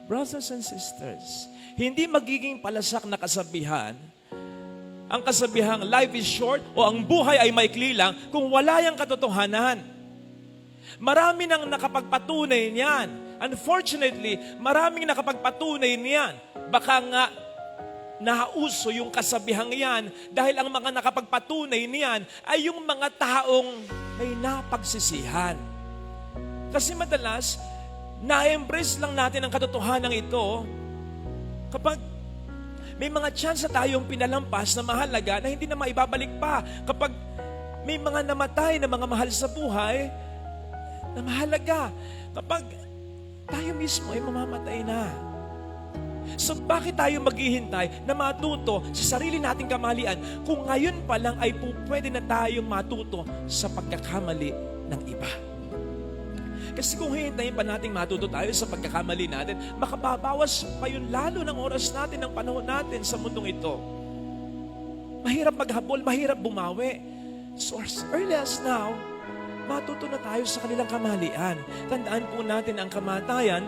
Brothers and sisters, hindi magiging palasak na kasabihan, ang kasabihang life is short o ang buhay ay maikli lang kung wala yung katotohanan. Marami nang nakapagpatunay niyan. Unfortunately, maraming nakapagpatunay niyan. Baka nga nauso yung kasabihang yan dahil ang mga nakapagpatunay niyan ay yung mga taong may napagsisihan. Kasi madalas, na-embrace lang natin ang katotohanan ito kapag may mga chance na tayong pinalampas na mahalaga na hindi na maibabalik pa. Kapag may mga namatay na mga mahal sa buhay na mahalaga. Kapag tayo mismo ay mamamatay na. So bakit tayo maghihintay na matuto sa sarili nating kamalian kung ngayon pa lang ay pwede na tayong matuto sa pagkakamali ng iba? Kasi kung hihintayin pa nating matuto tayo sa pagkakamali natin, makababawas pa yun lalo ng oras natin, ng panahon natin sa mundong ito. Mahirap maghabol, mahirap bumawi. So as early as now, matuto na tayo sa kanilang kamalian. Tandaan po natin ang kamatayan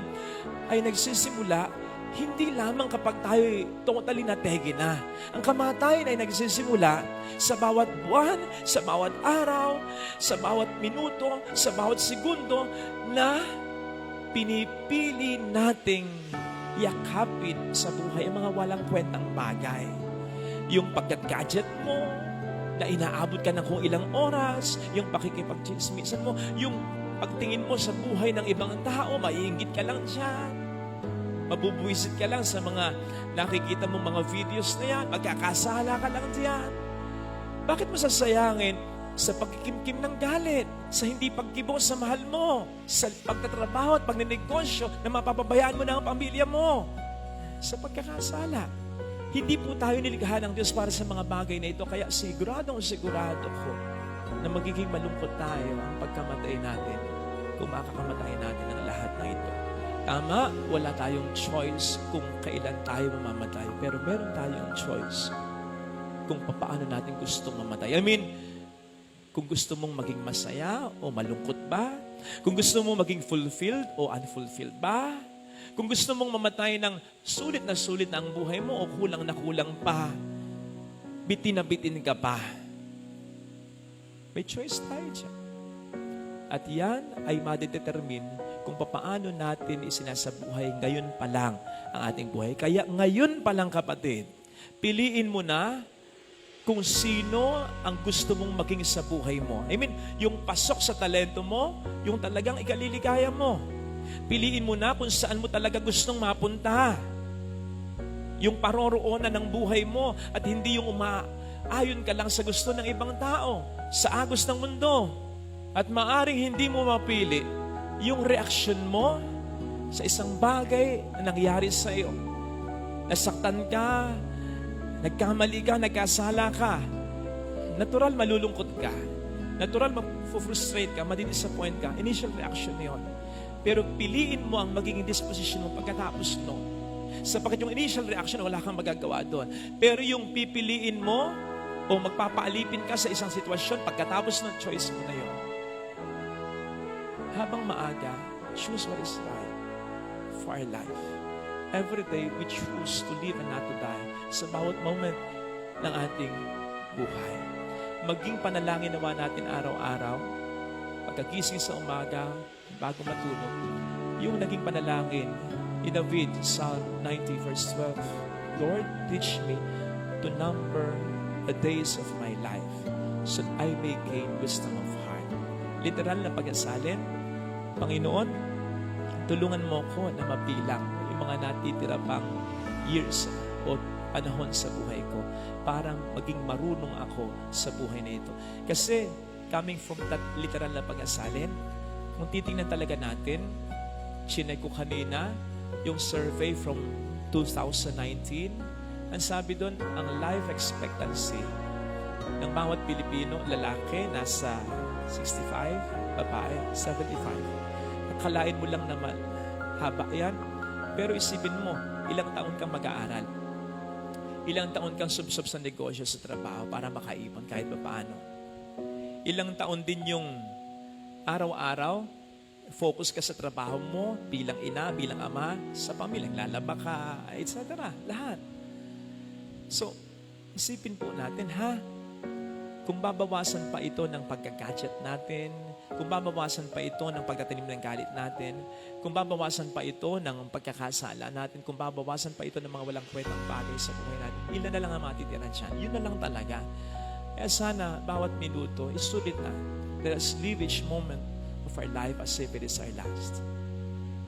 ay nagsisimula hindi lamang kapag tayo totally nategi na. Ang kamatayan ay nagsisimula sa bawat buwan, sa bawat araw, sa bawat minuto, sa bawat segundo na pinipili nating yakapin sa buhay ang mga walang kwentang bagay. Yung pagka-gadget mo, na inaabot ka ng kung ilang oras, yung pakikipag-chismisan mo, yung pagtingin mo sa buhay ng ibang tao, maiinggit ka lang dyan. Mabubuwisit ka lang sa mga nakikita mong mga videos na yan. Magkakasala ka lang diyan. Bakit mo sasayangin sa pagkikimkim ng galit, sa hindi pagkibo sa mahal mo, sa pagtatrabaho at pagninegosyo na mapapabayaan mo na ang pamilya mo? Sa pagkakasala. Hindi po tayo nilikha ng Diyos para sa mga bagay na ito. Kaya sigurado ko na magiging malungkot tayo ang pagkamatay natin kung makakamatay natin ang lahat na ito. Tama, wala tayong choice kung kailan tayo mamamatay. Pero meron tayong choice kung paano natin gusto mamatay. I mean, kung gusto mong maging masaya o malungkot ba? Kung gusto mong maging fulfilled o unfulfilled ba? Kung gusto mong mamatay ng sulit na ang buhay mo o kulang na kulang pa, bitin na bitin ka pa. May choice tayo dyan. At yan ay madedetermine kung paano natin isinasabuhay ngayon pa lang ang ating buhay. Kaya ngayon pa lang kapatid, piliin mo na kung sino ang gusto mong maging sa buhay mo. I mean, yung pasok sa talento mo, yung talagang ikaliligaya mo. Piliin mo na kung saan mo talaga gustong mapunta. Yung paroroonan ng buhay mo at hindi yung umaayon ka lang sa gusto ng ibang tao, sa agos ng mundo. At maaring hindi mo mapili yung reaksyon mo sa isang bagay na nangyari sa iyo. Nasaktan ka, nagkamali ka, nagkasala ka. Natural malulungkot ka. Natural ma-frustrate ka, madidisappoint ka. Initial reaction yon. Pero piliin mo ang magiging disposition mo pagkatapos no. Sapagkat yung initial reaction, wala kang magagawa doon. Pero yung pipiliin mo o magpapaalipin ka sa isang sitwasyon pagkatapos ng choice mo na yon. Habang maaga, choose what is right for our life. Every day, we choose to live and not to die sa bawat moment ng ating buhay. Maging panalangin naman natin araw-araw, pagkagising sa umaga, bago matulog, yung naging panalangin in David, Psalm 90 verse 12, Lord, teach me to number the days of my life so I may gain wisdom of heart. Literal na pag-asalin, Panginoon, tulungan mo ko na mabilang yung mga natitira pang years o panahon sa buhay ko para maging marunong ako sa buhay na ito. Kasi coming from that literal na pag-asalin, kung titingnan talaga natin, chinay ko kanina yung survey from 2019, ang sabi doon, ang life expectancy ng bawat Pilipino, lalaki, nasa 65, babae, 75. Akalain mo lang naman, haba yan. Pero isipin mo, ilang taon kang mag-aaral. Ilang taon kang subsob sa negosyo, sa trabaho para makaipon kahit pa paano. Ilang taon din yung araw-araw Focus ka sa trabaho mo, bilang ina, bilang ama, sa pamilyang lalaba ka, etc. Lahat. So, isipin po natin, kung babawasan pa ito ng pagka-gadget natin, kung babawasan pa ito ng pagtatanim ng galit natin, kung babawasan pa ito ng pagkakasala natin, kung babawasan pa ito ng mga walang kwentang bagay sa buhay natin, ilan na lang ang matitira dyan. Yun na lang talaga. Kaya sana, bawat minuto, isulit na. Let us live each moment of our life as if it is our last.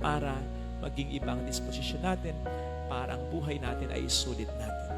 Para maging ibang disposisyon natin, para ang buhay natin ay isulit natin.